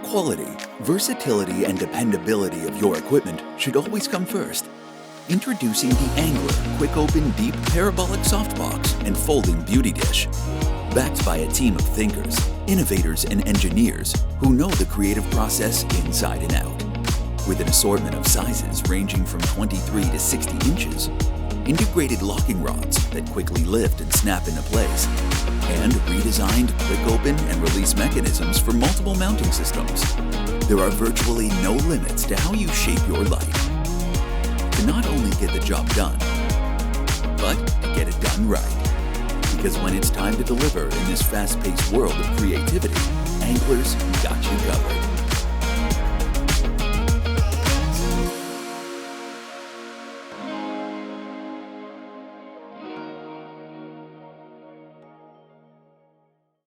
quality, versatility, and dependability of your equipment should always come first. Introducing the Angler Quick Open Deep Parabolic Softbox and Folding Beauty Dish. Backed by a team of thinkers, innovators, and engineers who know the creative process inside and out. With an assortment of sizes ranging from 23 to 60 inches, integrated locking rods that quickly lift and snap into place, and redesigned quick open and release mechanisms for multiple mounting systems. There are virtually no limits to how you shape your light. To not only get the job done, but to get it done right. Because when it's time to deliver in this fast-paced world of creativity, Anglers got you covered.